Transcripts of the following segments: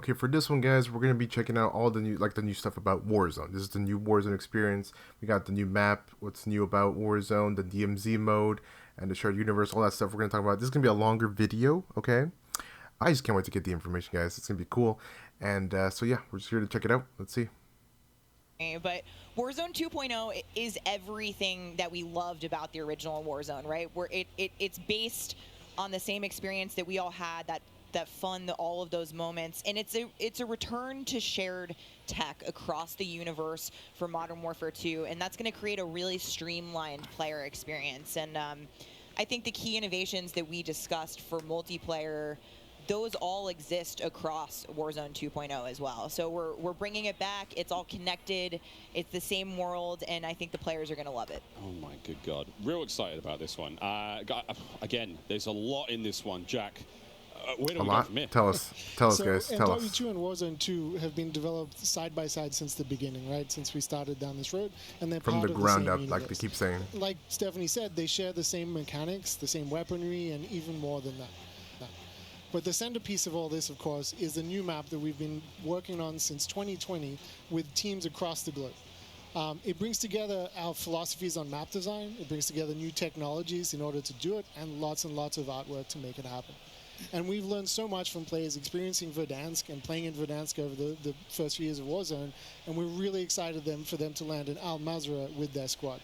Okay, for this one, guys, we're gonna be checking out all the new stuff about Warzone. This is the new Warzone experience. We got the new map, what's new about Warzone, the DMZ mode, and the shared universe, all that stuff we're gonna talk about. This is gonna be a longer video, okay? I just can't wait to get the information, guys. It's gonna be cool. And so yeah, we're just here to check it out. Let's see. But Warzone 2.0 is everything that we loved about the original Warzone, right? Where it's based on the same experience that we all had, that fun, all of those moments, and it's a return to shared tech across the universe for Modern Warfare 2, and that's going to create a really streamlined player experience. And I think the key innovations that we discussed for multiplayer, those all exist across Warzone 2.0 as well. So we're bringing it back. It's all connected. It's the same world, and I think the players are going to love it. Oh my good God. Real excited about this one. Again, there's a lot in this one. Jack, where do we go from here? Tell us, guys. Tell us. MW2 and Warzone 2 have been developed side by side since the beginning, right? Since we started down this road, and they're From part the of ground the up, same like they keep saying. Like Stephanie said, they share the same mechanics, the same weaponry, and even more than that. But the centerpiece of all this, of course, is the new map that we've been working on since 2020 with teams across the globe. It brings together our philosophies on map design. It brings together new technologies in order to do it, and lots of artwork to make it happen. And we've learned so much from players experiencing Verdansk and playing in Verdansk over the first few years of Warzone, and we're really excited for them to land in Al Mazrah with their squad.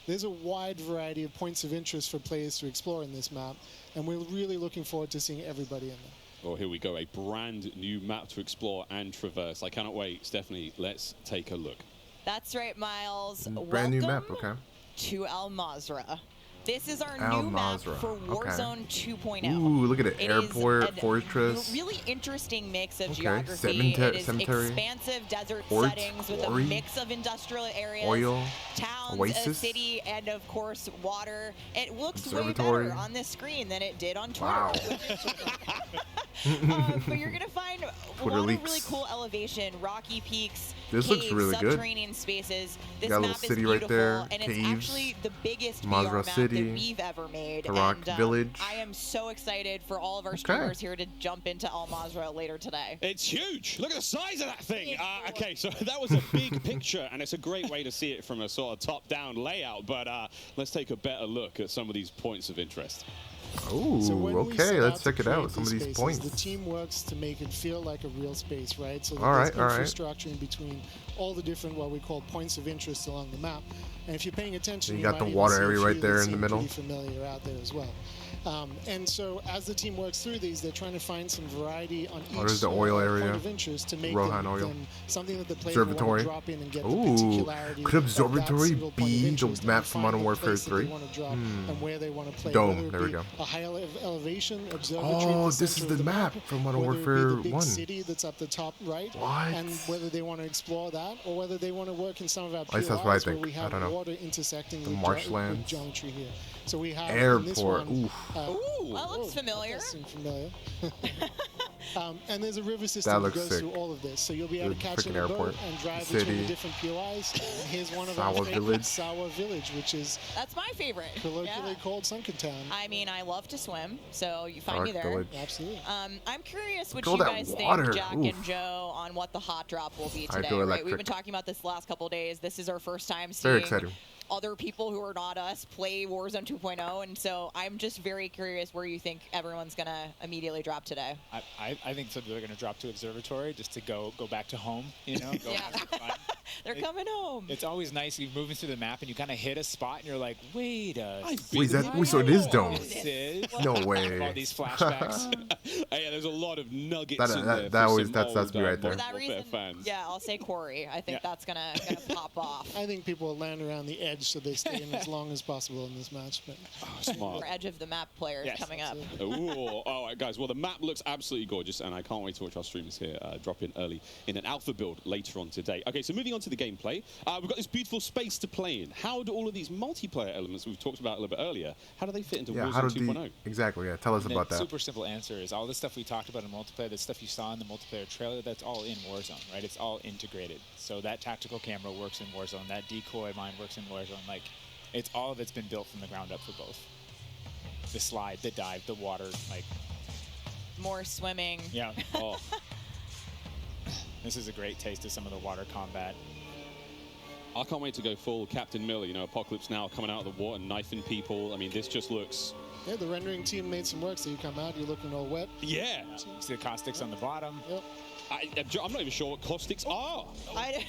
There's a wide variety of points of interest for players to explore in this map, and we're really looking forward to seeing everybody in there. Oh, here we go, a brand new map to explore and traverse. I cannot wait. Stephanie, let's take a look. That's right, Miles. Brand new map, okay. To Al Mazrah. This is our Al new map Mazrah, for Warzone 2.0. Ooh, look at it. Airport, fortress. Really interesting mix of Okay. geography. It is Cemetery. expansive desert Port, settings with quarry, a mix of industrial areas, oil, towns, oasis. a city, and of course water. It looks way Observatory. better on this screen than it did on Twitter. Wow. But you're gonna find a Twitter lot leaks. of really cool elevation, rocky peaks, This caves, looks really good. subterranean spaces. This got a map little is city right beautiful, there, and caves, it's actually the biggest Mazrah VR map City, that we've ever made. Iraq And Village. I am so excited for all of our streamers here to jump into Al Mazrah later today. It's huge. Look at the size of that thing. Okay, so that was a big picture, and it's a great way to see it from a sort of top-down layout. But let's take a better look at some of these points of interest. Oh, okay. Let's check it out. Some of these points. The team works to make it feel like a real space, right? So All there's right. infrastructure in between all the different what we call points of interest along the map. And if you're paying attention, You you got might the even water see a area few right that there in seem the middle. pretty familiar out there as well. And so as the team works through these, they're trying to find some variety on each there's the oil area. point of interest to make Rohan oil. them something that the player will want Observatory. to drop in and get the Ooh, particularity could of that Observatory single point of be the interest, map and from find Modern the Warfare place that they 3? want to drop and where they want to play. Dome, Whether it there we be go. A high elevation observatory. Oh, at the this center is of the map from Modern whether it be Warfare the big 1. city that's up the top right, What? and whether they want to explore that or whether they want to work in some of our At least that's what I POIs where think. we I have don't know. water intersecting The with marshlands. geometry here. So we have in this Airport. one, Oof. Ooh, that looks familiar. That does seem familiar. And there's a river system that looks goes sick. through all of this. So you'll be able to The catch in freaking a boat airport. and drive City. between the different POIs. And here's one of Sawa our favorites, Village. Sawa Village, which is That's my favorite. colloquially Yeah. called Sunken Town. I mean, I love to swim, so you find Dark me there. Village. Absolutely. I'm curious what Look you at all guys that think, water. Jack Oof. and Joe, on what the hot drop will be today. Hydroelectric. Right? We've been talking about this the last couple of days. This is our first time Very seeing exciting. other people who are not us play Warzone 2.0, and so I'm just very curious where you think everyone's going to immediately drop today. I think so they're going to drop to Observatory just to go back to home, you know? Go Yeah. have some fun. They're coming home. It's always nice. You're moving through the map and you kind of hit a spot and you're like, wait a Wait, is that? Wait, so it is dome. This is No all way. these flashbacks. Yeah, there's a lot of nuggets That- in that- there. that for always- some that's old, me right there. For Modern that Warfare reason, fans. yeah, I'll say Corey. I think Yeah. that's gonna pop off. I think people will land around the edge so they stay in as long as possible in this match. But Oh, smart. For edge of the map players Yes, coming up. absolutely. Ooh, all right, guys. Well, the map looks absolutely gorgeous, and I can't wait to watch our streamers here drop in early in an alpha build later on today. Okay, so moving on to the gameplay, we've got this beautiful space to play in. How do all of these multiplayer elements we've talked about a little bit earlier, how do they fit into Yeah, Warzone how 2.0? did exactly? Yeah, tell us about The that. super simple answer is all the stuff we talked about in multiplayer, the stuff you saw in the multiplayer trailer, that's all in Warzone, right? It's all integrated. So that tactical camera works in Warzone, that decoy mine works in Warzone. Like, it's all of it's been built from the ground up for both. The slide, the dive, the water, like, More swimming. yeah. Oh, This is a great taste of some of the water combat. I can't wait to go full Captain Miller. You know, Apocalypse Now coming out of the water, knifing people. I mean, this just looks... Yeah, the rendering team made some work, so you come out, you're looking all wet. Yeah. See the caustics on the bottom. Yep. I'm not even sure what caustics are. I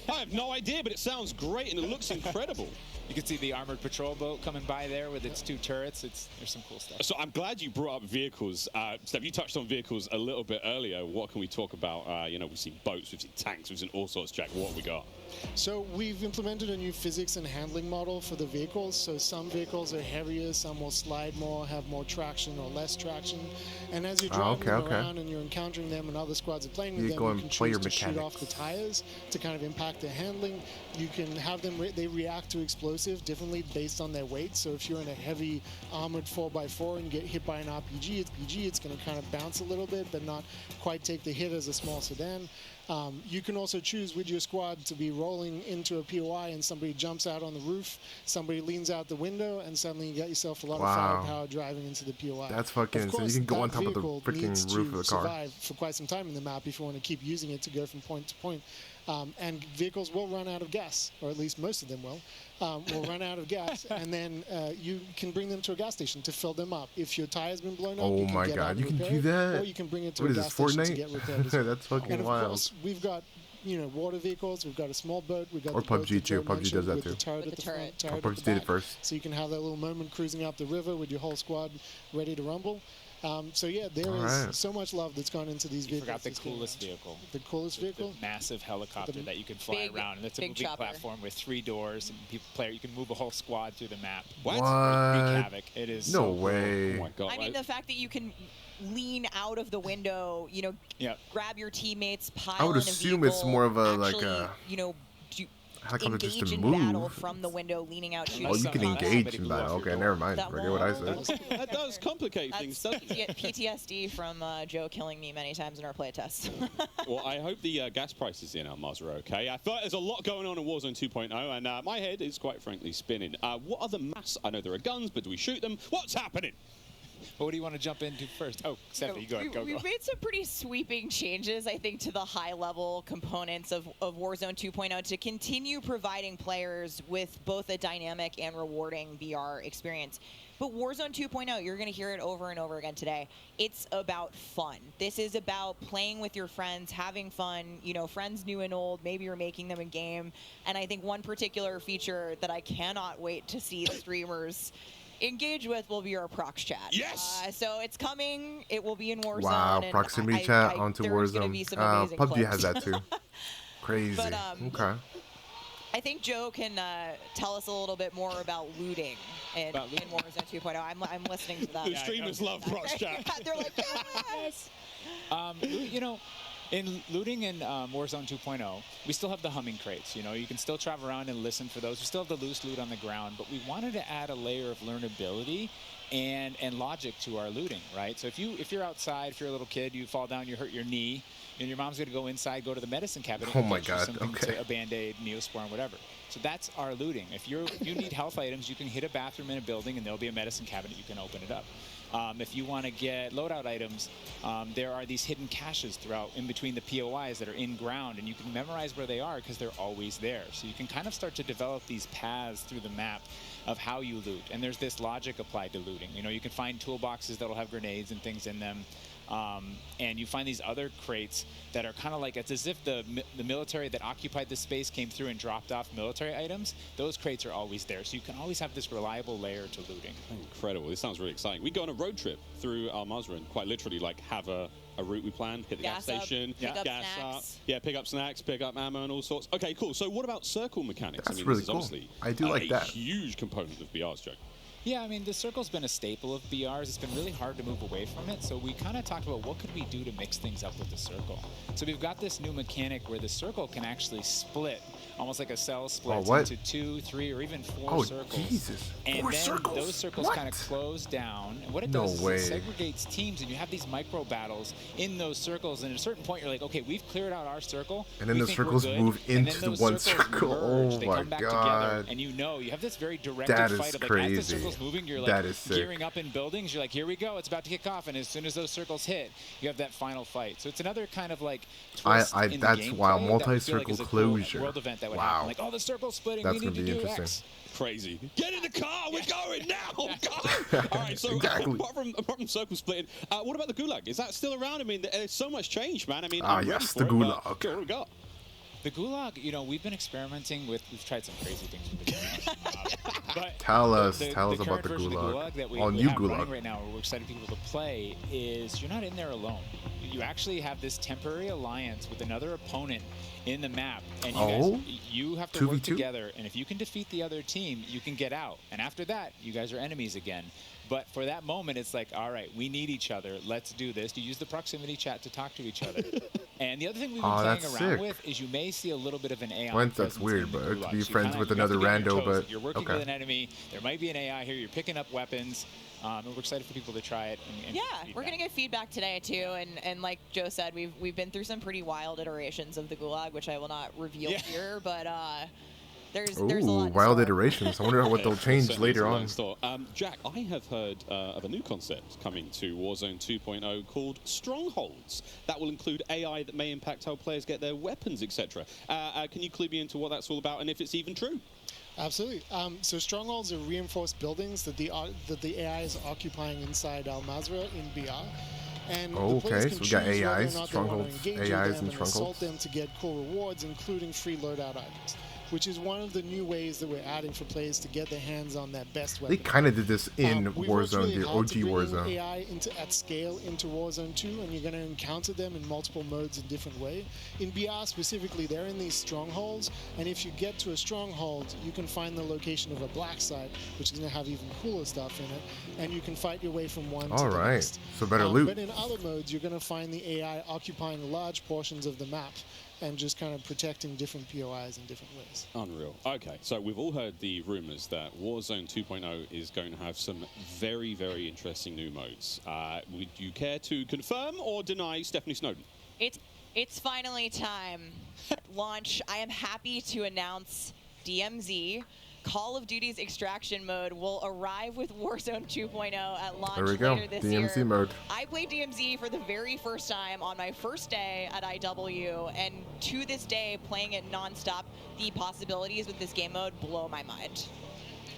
have no idea, but it sounds great and it looks incredible. You can see the armored patrol boat coming by there with its 2 turrets. There's some cool stuff. So I'm glad you brought up vehicles. Steph, you touched on vehicles a little bit earlier. What can we talk about? You know, we've seen boats, we've seen tanks, we've seen all sorts, Jack. What have we got? So we've implemented a new physics and handling model for the vehicles. So some vehicles are heavier, some will slide more, have more traction or less traction. And as you're driving them around and you're encountering them and other squads are playing with them, you can choose to shoot off the tires to kind of impact their handling. You can have them, they react to explosive differently based on their weight. So if you're in a heavy armored 4x4 and you get hit by an RPG, it's going to kind of bounce a little bit, but not quite take the hit as a small sedan. You can also choose with your squad to be rolling into a POI and somebody jumps out on the roof, somebody leans out the window, and suddenly you got yourself a lot of firepower driving into the POI. That's fucking, so you can go on top of the freaking roof of the car. Survive for quite some time in the map if you want to keep using it to go from point to point. And vehicles will run out of gas, or at least most of them will run out of gas, and then you can bring them to a gas station to fill them up. If your tire's been blown up, you can get out and you can repair do it, that? or you can bring it to What a is gas this, station to Fortnite? get repaired as well. That's fucking and of wild. course, we've got water vehicles. We've got a small boat. We've got Or the boat PUBG that too. Joe PUBG does that with too. The turret With at the the turret. front, turret PUBG at the did it back. first. So you can have that little moment cruising up the river with your whole squad ready to rumble. So yeah, there is so much love that's gone into these vehicles. Forgot the coolest vehicle. The coolest vehicle? The massive helicopter that you can fly around. And it's a moving platform with 3 doors. And you can move a whole squad through the map. What? Wreak havoc. It is No so way. cool. Oh my God. I mean, the fact that you can lean out of the window, grab your teammates, pile I would in a assume vehicle, it's more of a actually, helicopter just engage to in move. battle from the window, leaning out, shooting. Oh, you can engage in blew battle. off your Okay, door. never mind. That Forget what I wall. said. That does complicate things, That's doesn't it? PTSD from Joe killing me many times in our playtests. Well, I hope the gas prices in Almaz are okay. I feel like there's a lot going on in Warzone 2.0, and my head is quite frankly spinning. What are the mass? I know there are guns, but do we shoot them? What's happening? Well, what do you want to jump into first? Oh, Stephanie, go. We've made some pretty sweeping changes, I think, to the high-level components of Warzone 2.0 to continue providing players with both a dynamic and rewarding VR experience. But Warzone 2.0, you're going to hear it over and over again today. It's about fun. This is about playing with your friends, having fun, friends new and old. Maybe you're making them a game. And I think one particular feature that I cannot wait to see streamers engage with will be our prox chat. Yes! So it's coming. It will be in Warzone. Wow, and proximity chat onto there's gonna Warzone. be some amazing PUBG clips. has that too. Crazy. But, okay. I think Joe can tell us a little bit more about looting in Warzone 2.0. I'm listening to that. The streamers love prox chat. They're like, yes! In looting in Warzone 2.0, we still have the humming crates. You can still travel around and listen for those. We still have the loose loot on the ground, but we wanted to add a layer of learnability and logic to our looting, right? So if you're outside, if you're a little kid, you fall down, you hurt your knee, and your mom's going to go inside, go to the medicine cabinet, Oh and my get you God, something okay. to a Band-Aid, Neosporin, whatever. So that's our looting. If you need health items, you can hit a bathroom in a building, and there'll be a medicine cabinet. You can open it up. If you want to get loadout items, there are these hidden caches throughout in between the POIs that are in ground, and you can memorize where they are because they're always there. So you can kind of start to develop these paths through the map of how you loot. And there's this logic applied to looting. You can find toolboxes that'll have grenades and things in them. And you find these other crates that are kind of like, it's as if the military that occupied this space came through and dropped off military items. Those crates are always there. So you can always have this reliable layer to looting. Incredible. This sounds really exciting. We go on a road trip through Al Mazrah, quite literally, have a route we plan, hit the gas station, pick up gas snacks. up, pick up snacks, pick up ammo and all sorts. Okay, cool. So what about circle mechanics? That's this really is cool. obviously I do like that. a huge component of BR's, Joe. Yeah, I mean, the circle's been a staple of BRs. It's been really hard to move away from it. So we kind of talked about what could we do to mix things up with the circle. So we've got this new mechanic where the circle can actually split, almost like a cell splits into 2, 3, or even 4 circles. Jesus. And 4 then circles? those circles What? kind of close down. And what it No does way. is it segregates teams, and you have these micro battles in those circles. And at a certain point, you're like, okay, we've cleared out our circle. And then we the think we're circles good. move And then into those one circles circle. merge. Oh They my come back God. together, and you have this very directed That is fight of like, as the crazy. circles circles moving, you're That like is sick. gearing up in buildings. You're like, here we go, it's about to kick off. And as soon as those circles hit, you have that final fight. So it's another kind of like twist in the that's wild. gameplay that we feel Multi-circle is a cool closure. world event that would Wow. happen. Like, oh, the circle's splitting. That's we need gonna to be do interesting. X. Crazy. Get in the car. We're going now. Go. All right. So Exactly. apart from circle splitting, what about the Gulag? Is that still around? I mean, there's so much change, man. I mean, I'm ready yes, for the it, but Gulag. what do we got? The Gulag, you know, we've been experimenting with, we've tried some crazy things with the Gulag. But Tell us the about current the version of Gulag. That we All we new have running Gulag. right now, where we're excited people to play, is you're not in there alone. You actually have this temporary alliance with another opponent in the map, and you have to work 2v2? together, and if you can defeat the other team, you can get out. And after that, you guys are enemies again. But for that moment, it's like, all right, we need each other. Let's do this. You use the proximity chat to talk to each other. And the other thing we've been playing that's around sick. with is you may see a little bit of an AI. Once that's presence weird, in the but to Gulag. be So you friends kinda- with you have another to be on your rando, toes. but You're working okay. with an enemy. There might be an AI here. You're picking up weapons. And we're excited for people to try it. And Yeah, get we're feedback. gonna get feedback today too, and like Joe said, we've been through some pretty wild iterations of the Gulag, which I will not reveal here, but there's a lot. Ooh, in wild store. iterations. I wonder what they'll It change certainly is later a on. long store. Jack, I have heard of a new concept coming to Warzone 2.0 called Strongholds. That will include AI that may impact how players get their weapons, etc. Can you clue me into what that's all about and if it's even true? Absolutely. So strongholds are reinforced buildings that the AI is occupying inside Al Mazrah in BR. And the players Okay, can so we got choose whether or AIs, not they want to strongholds, engage AIs with them and and assault strongholds. them to get cool rewards, including free loadout items, which is one of the new ways that we're adding for players to get their hands on that best weapon. They kind of did this in We've worked Warzone, really the hard OG to bring Warzone. AI at scale into Warzone 2, and you're going to encounter them in multiple modes in different ways. In BR specifically, they're in these strongholds, and if you get to a stronghold, you can find the location of a black site, which is going to have even cooler stuff in it, and you can fight your way from one to All the right, next. so better loot. But in other modes, you're going to find the AI occupying large portions of the map and just kind of protecting different POIs in different ways. Unreal. Okay, so we've all heard the rumors that Warzone 2.0 is going to have some very, very interesting new modes. Would you care to confirm or deny Stephanie Snowden? It's finally time. Launch. I am happy to announce DMZ. Call of Duty's extraction mode will arrive with Warzone 2.0 at launch There we go, later this DMZ year. mode. I played DMZ for the very first time on my first day at IW, and to this day, playing it nonstop, the possibilities with this game mode blow my mind.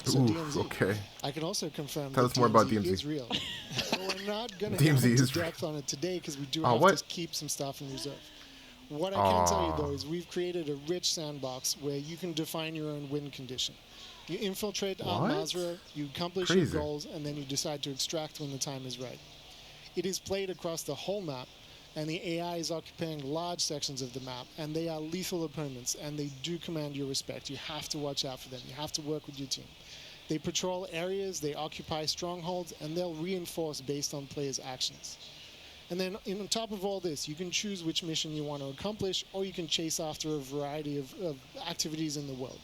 So Ooh, DMZ, okay. I can also confirm Tell that us more about DMZ. is real. We're not going to DMZ go into is real. depth on it today because we do Oh, have what? to keep some stuff in reserve. What I can tell you, though, is we've created a rich sandbox where you can define your own win condition. You infiltrate Al What? Mazrah, you accomplish Crazy. your goals, and then you decide to extract when the time is right. It is played across the whole map, and the AI is occupying large sections of the map, and they are lethal opponents, and they do command your respect. You have to watch out for them. You have to work with your team. They patrol areas, they occupy strongholds, and they'll reinforce based on players' actions. And then on top of all this, you can choose which mission you want to accomplish, or you can chase after a variety of activities in the world.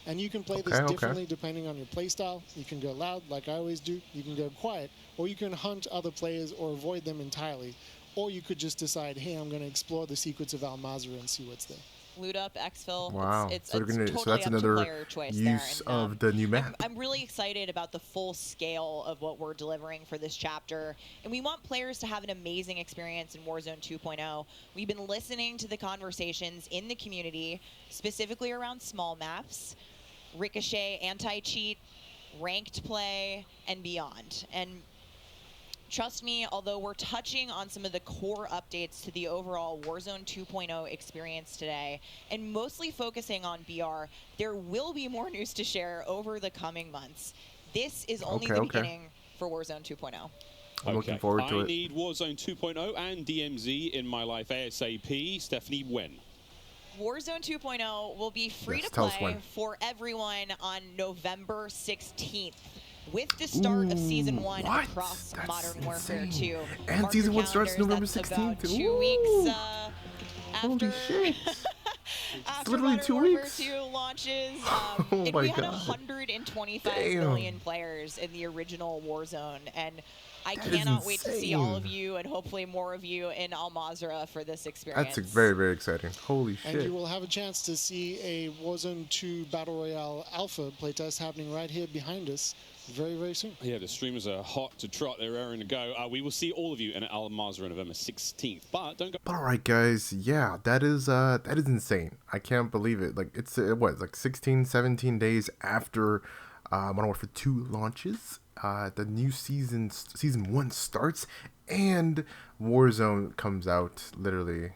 And you can play this Okay. differently depending on your playstyle. You can go loud, like I always do. You can go quiet, or you can hunt other players or avoid them entirely. Or you could just decide, hey, I'm going to explore the secrets of Al Mazrah and see what's there. Loot up, exfil. Wow. It's So they're gonna- totally so that's up to another player choice there. use And, of the new map. I'm really excited about the full scale of what we're delivering for this chapter. And we want players to have an amazing experience in Warzone 2.0. We've been listening to the conversations in the community, specifically around small maps, Ricochet, anti-cheat, ranked play, and beyond. And trust me, although we're touching on some of the core updates to the overall Warzone 2.0 experience today, and mostly focusing on BR, there will be more news to share over the coming months. This is only the beginning for Warzone 2.0. I'm looking forward to I it. need Warzone 2.0 and DMZ in my life ASAP. Stephanie, when? Warzone 2.0 will be free Yes, to tell us play when. for everyone on November 16th. With the start of Season 1 what? across That's Modern Warfare insane. 2. And Mark Season your 1 starts calendars, November that's about 16th. 2 Ooh. weeks Holy after, shit. after literally Modern 2 Warfare weeks. 2 launches. Oh and my we had God. 125 Damn. million players in the original Warzone. And I That is cannot wait to see all of insane. you and hopefully more of you in Al Mazrah for this experience. That's very, very exciting. Holy And shit. you will have a chance to see a Warzone 2 Battle Royale Alpha playtest happening right here behind us very, very soon. Yeah, the streamers are hot to trot. They're raring to go. We will see all of you in Al Mazrah on November 16th. But don't go. But all right, guys. Yeah, that is insane. I can't believe it. Like it's what, like 16, 17 days after Modern Warfare 2 launches. The new season 1 starts, and Warzone comes out literally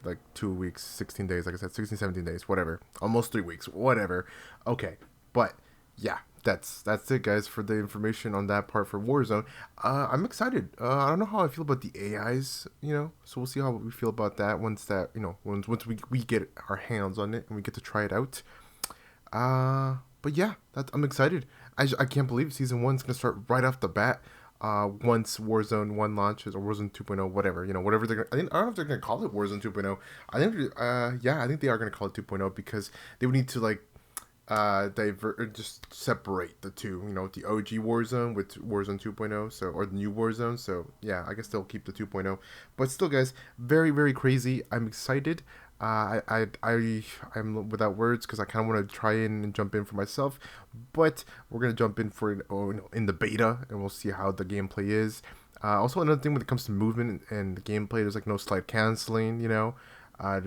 like 2 weeks, 16 days, like I said, 16, 17 days, whatever. Almost 3 weeks, whatever. Okay, but yeah, that's it, guys, for the information on that part for Warzone. I'm excited. I don't know how I feel about the AIs, so we'll see how we feel about that once we get our hands on it and we get to try it out. But yeah, I'm excited. I can't believe Season 1's going to start right off the bat. Once Warzone 1 launches, or Warzone 2.0, whatever, whatever they're gonna, I don't know if they're going to call it Warzone 2.0. I think they are going to call it 2.0 because they would need to, like, just separate the two, the OG Warzone with Warzone 2.0, or the new Warzone. So yeah, I guess they'll keep the 2.0, but still, guys, very, very crazy. I'm excited. I'm without words because I kind of want to try in and jump in for myself, but we're gonna jump in for in the beta, and we'll see how the gameplay is. Also, another thing when it comes to movement and the gameplay, there's like no slide canceling. I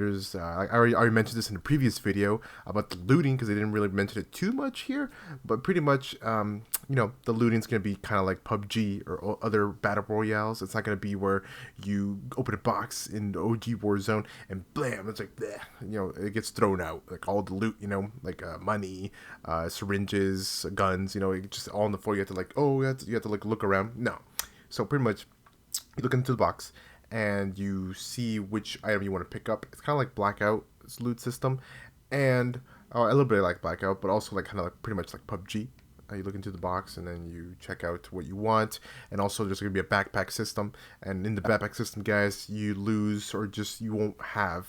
already mentioned this in the previous video about the looting because they didn't really mention it too much here, but pretty much, the looting's going to be kind of like PUBG or other battle royales. It's not going to be where you open a box in the OG Warzone and blam, it's like, bleh, it gets thrown out, like all the loot, like money, syringes, guns, it just all on the floor. You have to you have to like look around. No, so pretty much you look into the box and you see which item you want to pick up. It's kind of like Blackout's loot system, and a little bit like Blackout, but also like kind of like pretty much like PUBG. You look into the box and then you check out what you want, and also there's going to be a backpack system. And in the backpack system, guys, you lose or just you won't have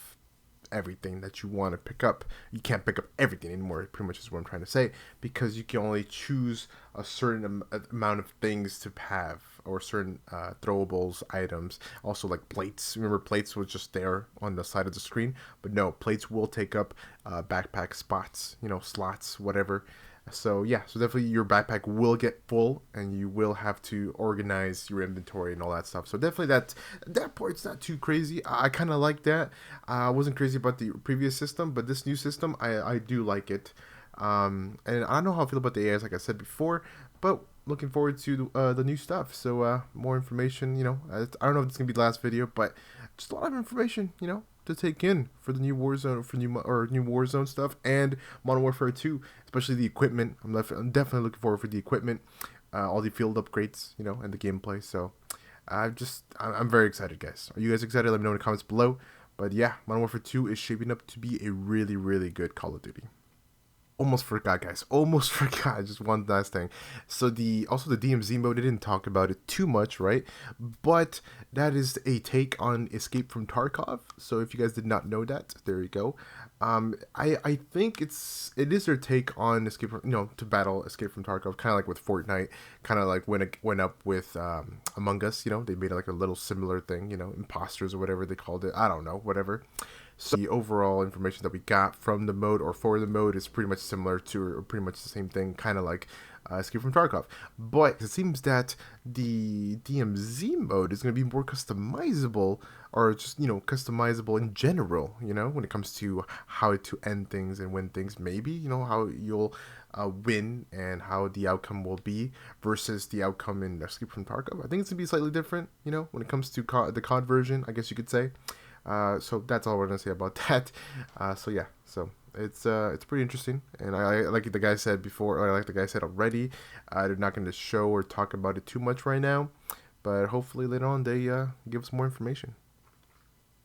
everything that you want to pick up. You can't pick up everything anymore, pretty much is what I'm trying to say, because you can only choose a certain amount of things to have, or certain throwables, items. Also like plates. Remember, plates was just there on the side of the screen, but no, plates will take up backpack spots, slots, whatever. So yeah, so definitely your backpack will get full, and you will have to organize your inventory and all that stuff. So definitely that part's not too crazy. I kind of like that. I wasn't crazy about the previous system, but this new system, I do like it. And I don't know how I feel about the AIs, like I said before, but looking forward to the new stuff. So more information, I don't know if it's gonna be the last video, but just a lot of information, to take in for the new Warzone, new Warzone stuff, and Modern Warfare 2, especially the equipment. I'm definitely looking forward for the equipment, all the field upgrades, and the gameplay. So I'm very excited, guys. Are you guys excited? Let me know in the comments below. But yeah, Modern Warfare 2 is shaping up to be a really, really good Call of Duty. Almost forgot, guys. Almost forgot. Just one last thing. So the DMZ mode, I didn't talk about it too much, right? But that is a take on Escape from Tarkov. So if you guys did not know that, there you go. I think it is their take on Escape from, to battle Escape from Tarkov, kind of like with Fortnite, kind of like when it went up with Among Us. They made like a little similar thing, imposters or whatever they called it. I don't know, whatever. So the overall information that we got from the mode or for the mode is pretty much similar to, or pretty much the same thing, kind of like Escape from Tarkov. But it seems that the DMZ mode is going to be more customizable, or just, customizable in general, when it comes to how to end things and win things, maybe, how you'll win and how the outcome will be versus the outcome in Escape from Tarkov. I think it's going to be slightly different, when it comes to the COD version, I guess you could say. So that's all we're gonna say about that. So yeah, so it's pretty interesting, and I like the guy said before, or like the guy said already, they're not gonna show or talk about it too much right now, but hopefully later on they give us more information.